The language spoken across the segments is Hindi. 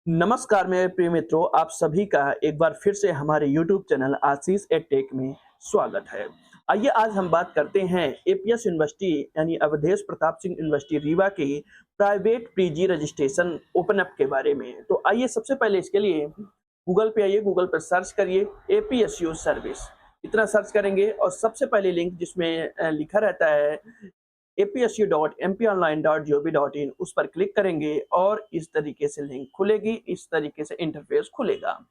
नमस्कार मेरे प्रिय मित्रों, आप सभी का एक बार फिर से हमारे YouTube चैनल आशीष एडटेक में स्वागत है। आइए आज हम बात करते हैं एपीएस यूनिवर्सिटी यानी अवधेश प्रताप सिंह यूनिवर्सिटी रीवा की private PG registration open up के बारे में। तो आइए सबसे पहले इसके लिए गूगल पे आइए, गूगल पर सर्च करिए एपीएसयू सर्विस। इतना सर्च करेंगे और सबसे पहले लिंक जिसमें लिखा रहता है apsu.mponline.gov.in उस पर क्लिक करेंगे और इस तरीके से लिंक खुलेगी, इस तरीके से इंटरफेस खुलेगा।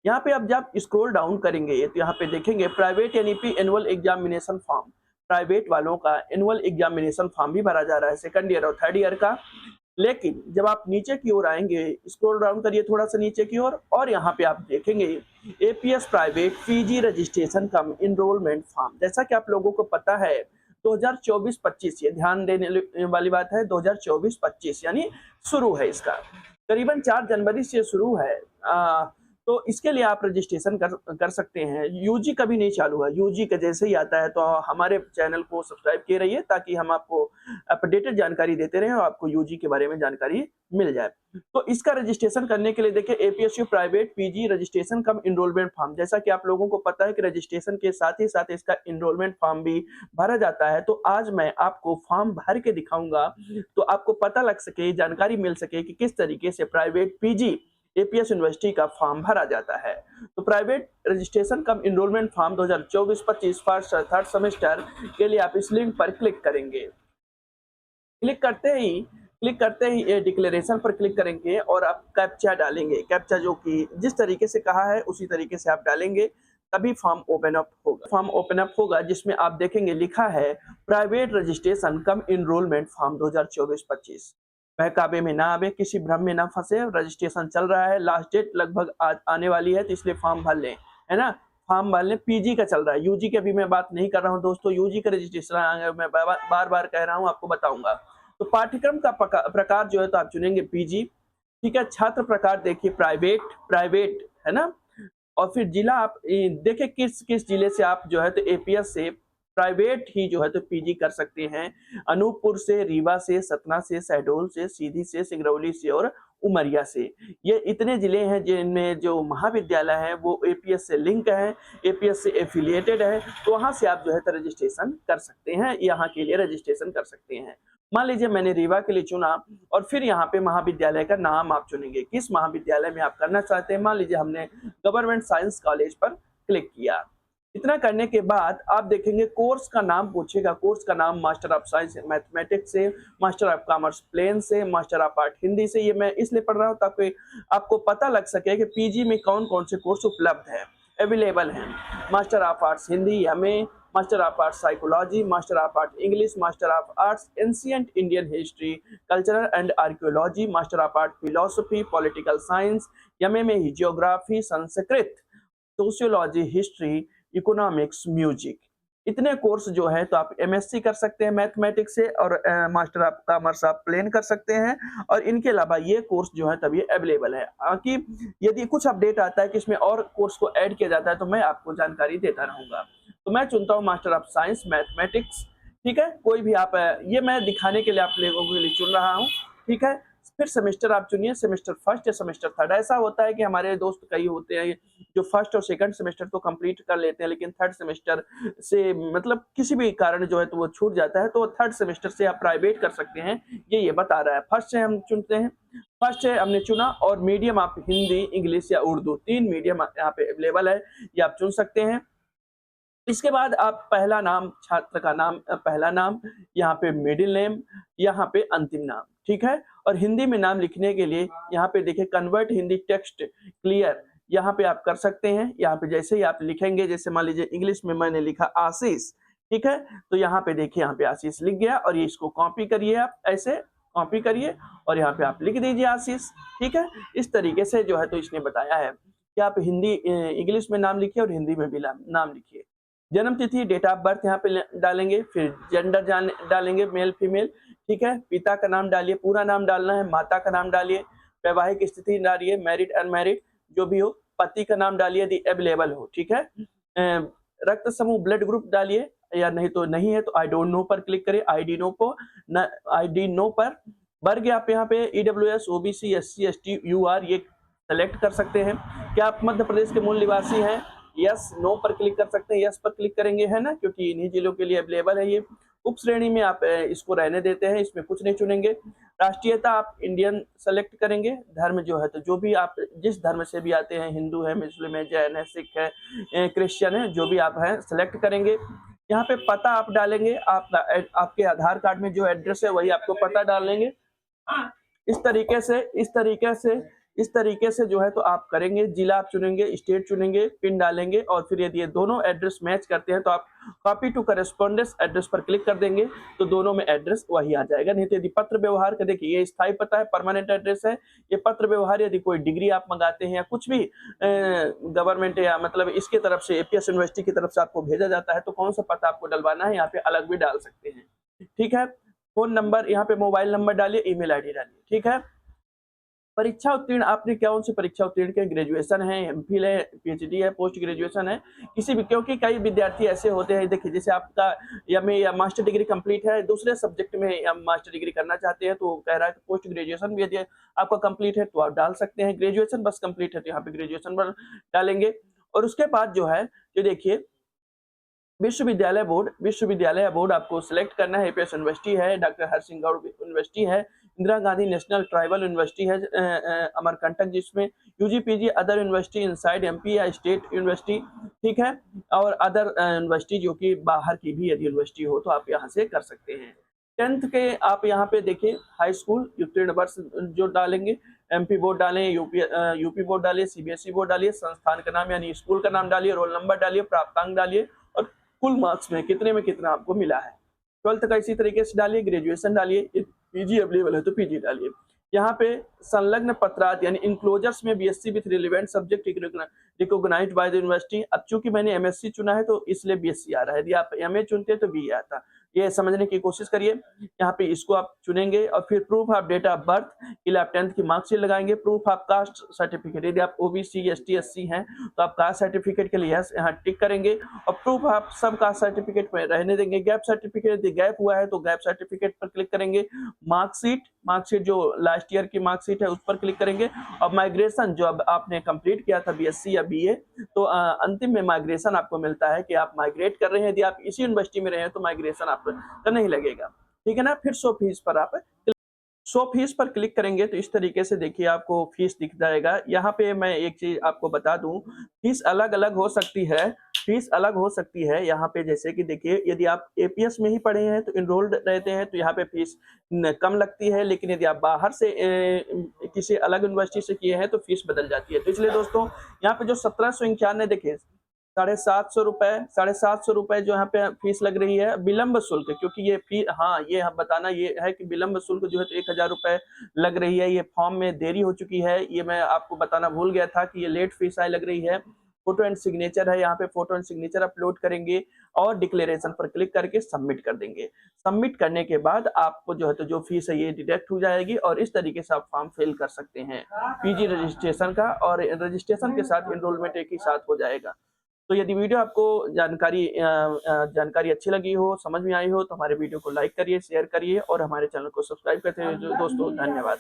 यहाँ पे अब जब स्क्रॉल डाउन करेंगे तो यहाँ पे देखेंगे private NEP annual examination form. Private वालों का एनुअल एग्जामिनेशन फॉर्म भी भरा जा रहा है सेकंड ईयर और थर्ड ईयर का। लेकिन जब आप नीचे की ओर आएंगे, स्क्रॉल डाउन करिए थोड़ा सा नीचे की ओर और यहाँ पे आप देखेंगे एपीएस प्राइवेट पीजी रजिस्ट्रेशन कम इनरोलमेंट फॉर्म। जैसा कि आप लोगों को पता है 2024-25 ये ध्यान देने वाली बात है, 2024-25 यानी शुरू है इसका, करीबन 4 जनवरी से शुरू है। तो इसके लिए आप रजिस्ट्रेशन कर सकते हैं। यूजी कभी नहीं चालू है, यूजी का जैसे ही आता है तो हमारे चैनल को सब्सक्राइब किए रहिए ताकि हम आपको अपडेटेड जानकारी देते रहें और आपको यूजी के बारे में जानकारी मिल जाए। तो इसका रजिस्ट्रेशन करने के लिए देखिए एपीएसयू प्राइवेट पीजी रजिस्ट्रेशन कम इनरोलमेंट फॉर्म। जैसा कि आप लोगों को पता है कि रजिस्ट्रेशन के साथ ही साथ इसका इनरोलमेंट फॉर्म भी भरा जाता है। तो आज मैं आपको फॉर्म भर के दिखाऊंगा तो आपको पता लग सके, जानकारी मिल सके कि किस तरीके से प्राइवेट पीजी एपीएस यूनिवर्सिटी का फॉर्म भरा जाता है। तो प्राइवेट रजिस्ट्रेशन कम इनरोलमेंट फॉर्म 2024-25 फर्स्ट और थर्ड सेमेस्टर के लिए आप इस लिंक पर क्लिक करेंगे। क्लिक करते ही ये डिक्लेरेशन पर क्लिक करेंगे और आप कैप्चा डालेंगे। कैप्चा जो कि जिस तरीके से कहा है उसी तरीके से आप डालेंगे, तभी फॉर्म ओपन अप होगा। फॉर्म ओपन अप होगा जिसमें आप देखेंगे लिखा है प्राइवेट रजिस्ट्रेशन कम इनरोलमेंट फॉर्म 2024-25। बहकावे में ना आवे, किसी भ्रम में ना फंसे, रजिस्ट्रेशन चल रहा है, लास्ट डेट लगभग आने वाली है तो इसलिए फॉर्म भर लें, है ना। फॉर्म भर लें, पीजी का चल रहा है, यूजी की अभी मैं बात नहीं कर रहा हूँ दोस्तों। यूजी का रजिस्ट्रेशन मैं बार बार कह रहा हूँ, आपको बताऊंगा। तो पाठ्यक्रम का प्रकार जो है तो आप चुनेंगे पीजी, ठीक है। छात्र प्रकार देखिए प्राइवेट, प्राइवेट है ना। और फिर जिला आप देखिए किस किस जिले से आप जो है तो एपीएस से प्राइवेट ही जो है तो पीजी कर सकते हैं। अनूपपुर से, रीवा से, सतना से, शहडोल से, सीधी से, सिंगरौली से और उमरिया से। ये इतने जिले हैं जिनमें जो महाविद्यालय है वो एपीएस से लिंक है, एपीएस से एफिलिएटेड है। तो वहां से आप जो है तो रजिस्ट्रेशन कर सकते हैं, यहाँ के लिए रजिस्ट्रेशन कर सकते हैं। मान लीजिए मैंने रीवा के लिए चुना और फिर यहाँ पे महाविद्यालय का नाम आप चुनेंगे, किस महाविद्यालय में आप करना चाहते हैं। मान लीजिए हमने गवर्नमेंट साइंस कॉलेज पर क्लिक किया। इतना करने के बाद आप देखेंगे कोर्स का नाम पूछेगा। कोर्स का नाम मास्टर ऑफ साइंस मैथमेटिक्स से, मास्टर ऑफ कॉमर्स प्लेन से, मास्टर ऑफ आर्ट हिंदी से। ये मैं इसलिए पढ़ रहा हूँ ताकि आपको पता लग सके कि पीजी में कौन कौन से कोर्स उपलब्ध है, अवेलेबल हैं। Master of arts Hindi MA, master of arts psychology, master of art English, master of arts ancient Indian history, cultural and archaeology, master of art philosophy, political science, MA में ही geography, Sanskrit, sociology, history, economics, music. इतने कोर्स जो है तो आप एमएससी कर सकते हैं मैथमेटिक्स से और मास्टर ऑफ कॉमर्स आप प्लेन कर सकते हैं। और इनके अलावा ये कोर्स जो है तभी अवेलेबल है। कि यदि कुछ अपडेट आता है कि इसमें और कोर्स को ऐड किया जाता है तो मैं आपको जानकारी देता रहूंगा। तो मैं चुनता हूँ मास्टर ऑफ साइंस मैथमेटिक्स, ठीक है। कोई भी आप ये मैं दिखाने के लिए आप लोगों के लिए चुन रहा हूँ, ठीक है। फिर सेमेस्टर आप चुनिए, सेमेस्टर फर्स्ट या सेमेस्टर थर्ड। ऐसा होता है कि हमारे दोस्त कई होते हैं जो फर्स्ट और सेकंड सेमेस्टर तो कंप्लीट कर लेते हैं लेकिन थर्ड सेमेस्टर से मतलब किसी भी कारण जो है तो वो छूट जाता है। तो थर्ड सेमेस्टर से आप प्राइवेट कर सकते हैं, ये बता रहा है। फर्स्ट से हम चुनते हैं, फर्स्ट से हमने चुना और मीडियम आप हिंदी, इंग्लिश या उर्दू, 3 मीडियम यहाँ पे अवेलेबल है, ये आप चुन सकते हैं। इसके बाद आप पहला नाम, छात्र का नाम, पहला नाम, यहाँ पे मिडिल नेम, यहाँ पे अंतिम नाम, ठीक है। और हिंदी में नाम लिखने के लिए यहाँ पे देखिए कन्वर्ट हिंदी टेक्स्ट क्लियर, यहाँ पे आप कर सकते हैं। यहाँ पे जैसे ही आप लिखेंगे, जैसे मान लीजिए इंग्लिश में मैंने लिखा आशीष, ठीक है। तो यहाँ पे देखिए यहाँ पे आशीष लिख गया और ये इसको कॉपी करिए, आप ऐसे कॉपी करिए और यहाँ पे आप लिख दीजिए आशीष, ठीक है। इस तरीके से जो है तो इसने बताया है कि आप हिंदी इंग्लिश में नाम लिखिए और हिंदी में भी नाम लिखिए। जन्म तिथि, डेट ऑफ बर्थ यहाँ पे डालेंगे, फिर जेंडर डालेंगे मेल फीमेल, ठीक है। पिता का नाम डालिए, पूरा नाम डालना है। माता का नाम डालिए, वैवाहिक स्थिति डालिए, मैरिड अनमैरिड जो भी हो। पति का नाम डालिए यदि अवेलेबल हो, ठीक है। रक्त समूह ब्लड ग्रुप डालिए, या नहीं तो नहीं है तो आई डोंट नो पर क्लिक करें, आई डी नो पर। वर्ग आप यहाँ पे EWS, OBC, SC, ST, UR ये सेलेक्ट कर सकते हैं। क्या आप मध्य प्रदेश के मूल निवासी हैं? यस, नो पर क्लिक कर सकते हैं, यस पर क्लिक करेंगे, है ना, क्योंकि इन्हीं जिलों के लिए अवेलेबल है ये। उप श्रेणी में आप इसको रहने देते हैं, इसमें कुछ नहीं चुनेंगे। राष्ट्रीयता आप इंडियन सेलेक्ट करेंगे। धर्म जो है, तो जो भी आप जिस धर्म से भी आते हैं, हिंदू है, मुस्लिम है, जैन है, सिख है, क्रिश्चियन है, जो भी आप हैं सेलेक्ट करेंगे। यहाँ पे पता आप डालेंगे, आपके आधार कार्ड में जो एड्रेस है वही आपको पता डालेंगे। इस तरीके से जो है तो आप करेंगे। जिला आप चुनेंगे, स्टेट चुनेंगे, पिन डालेंगे और फिर यदि ये दोनों एड्रेस मैच करते हैं तो आप कॉपी टू करेस्पॉन्डेंस एड्रेस पर क्लिक कर देंगे, तो दोनों में एड्रेस वही आ जाएगा। नहीं तो यदि पत्र व्यवहार का, देखिए ये स्थायी पता है, परमानेंट एड्रेस है। ये पत्र व्यवहार यदि कोई डिग्री आप मंगाते हैं या कुछ भी गवर्नमेंट या मतलब इसके तरफ से एपीएस यूनिवर्सिटी की तरफ से आपको भेजा जाता है, तो कौन सा पता आपको डलवाना है, यहाँ पे अलग भी डाल सकते हैं। ठीक है, फोन नंबर, यहाँ पे मोबाइल नंबर डालिए, ईमेल आईडी डालिए। ठीक है, परीक्षा उत्तीर्ण आपने कौन सी परीक्षा उत्तीर्ण के, ग्रेजुएशन है, एमफिल है, पीएचडी है, पोस्ट ग्रेजुएशन है, किसी भी, क्योंकि कई विद्यार्थी ऐसे होते हैं, देखिए जैसे आपका एमए या मास्टर डिग्री कंप्लीट है, दूसरे सब्जेक्ट में या मास्टर डिग्री करना चाहते हैं, तो कह रहा है कि पोस्ट ग्रेजुएशन भी यदि आपका कंप्लीट है तो आप डाल सकते हैं। ग्रेजुएशन बस कंप्लीट है तो यहाँ पे ग्रेजुएशन पर डालेंगे। और उसके बाद जो है, जो देखिए विश्वविद्यालय बोर्ड आपको सिलेक्ट करना है। एपीएस यूनिवर्सिटी है, डॉक्टर हरसिंह गौड़ यूनिवर्सिटी है, Indira Gandhi national tribal university है अमरकंटक, जिसमें UG PG other university inside MP या स्टेट यूनिवर्सिटी। ठीक है, और अदर यूनिवर्सिटी जो कि बाहर की भी यदि यूनिवर्सिटी हो तो आप यहाँ से कर सकते हैं। 10th के आप यहाँ पे देखिए हाई स्कूल उत्तीर्ण वर्ष जो डालेंगे, एमपी बोर्ड डालें, यूपी बोर्ड डालिए, सीबीएसई बोर्ड डालिए, संस्थान का नाम यानी स्कूल का नाम डालिए, रोल नंबर डालिए, प्राप्तांक डालिए और कुल मार्क्स में कितना आपको मिला है। 12th का इसी तरीके से डालिए, ग्रेजुएशन डालिए, पीजी अवेलेबल है तो पीजी डालिए। यहाँ पे संलग्न पत्रार्थ यानी इंक्लोजर्स में BSc with relevant subject recognised by the university. अब चूंकि मैंने एमएससी चुना है तो इसलिए बीएससी आ रहा है, यदि आप एमए चुनते तो बी आता। ये समझने की कोशिश करिए। यहाँ पे इसको आप चुनेंगे और फिर proof of date of birth के लिए आप 10th की मार्कशीट लगाएंगे। प्रूफ ऑफ कास्ट सर्टिफिकेट, यदि आप ओबीसी एसटी एससी हैं तो आप कास्ट सर्टिफिकेट के लिए यहाँ टिक करेंगे और प्रूफ ऑफ सब कास्ट सर्टिफिकेट में रहने देंगे। गैप सर्टिफिकेट, यदि गैप हुआ है तो गैप सर्टिफिकेट पर क्लिक करेंगे। मार्कशीट जो लास्ट ईयर की मार्कशीट है उस पर क्लिक करेंगे। और माइग्रेशन जो अब आपने कंप्लीट किया था बीएससी या बीए, तो अंतिम में माइग्रेशन आपको मिलता है कि आप माइग्रेट कर रहे हैं। यदि आप इसी यूनिवर्सिटी में रहे हैं तो माइग्रेशन आपका नहीं लगेगा। ठीक है ना। फिर शो फीस पर आप शो फीस पर क्लिक करेंगे तो इस तरीके से देखिए आपको फीस दिख जाएगा। यहाँ पे मैं एक चीज आपको बता दूं, फीस अलग अलग हो सकती है। यहाँ पे जैसे कि देखिए यदि आप एपीएस में ही पढ़े हैं तो इनरोल्ड रहते हैं तो यहाँ पे फीस कम लगती है, लेकिन यदि आप बाहर से किसी अलग यूनिवर्सिटी से किए हैं तो फीस बदल जाती है। तो इसलिए दोस्तों यहाँ पे जो 1791 देखिए 750 रुपए जो यहाँ पे फीस लग रही है विलंब शुल्क, क्योंकि ये फी हाँ ये हम बताना ये है कि विलंब शुल्क जो है तो 1000 रुपए लग रही है। ये फॉर्म में देरी हो चुकी है, ये मैं आपको बताना भूल गया था कि ये लेट फीस आई लग रही है। फोटो एंड सिग्नेचर है, यहाँ पे फोटो एंड सिग्नेचर अपलोड करेंगे और डिक्लेरेशन पर क्लिक करके सबमिट कर देंगे। सबमिट करने के बाद आपको जो है तो जो फीस है ये डिडक्ट हो जाएगी और इस तरीके से आप फॉर्म फिल कर सकते हैं पीजी रजिस्ट्रेशन का, और रजिस्ट्रेशन के साथ एनरोलमेंट एक ही साथ हो जाएगा। तो यदि वीडियो आपको जानकारी अच्छी लगी हो, समझ में आई हो, तो हमारे वीडियो को लाइक करिए, शेयर करिए और हमारे चैनल को सब्सक्राइब करते हुए दोस्तों धन्यवाद।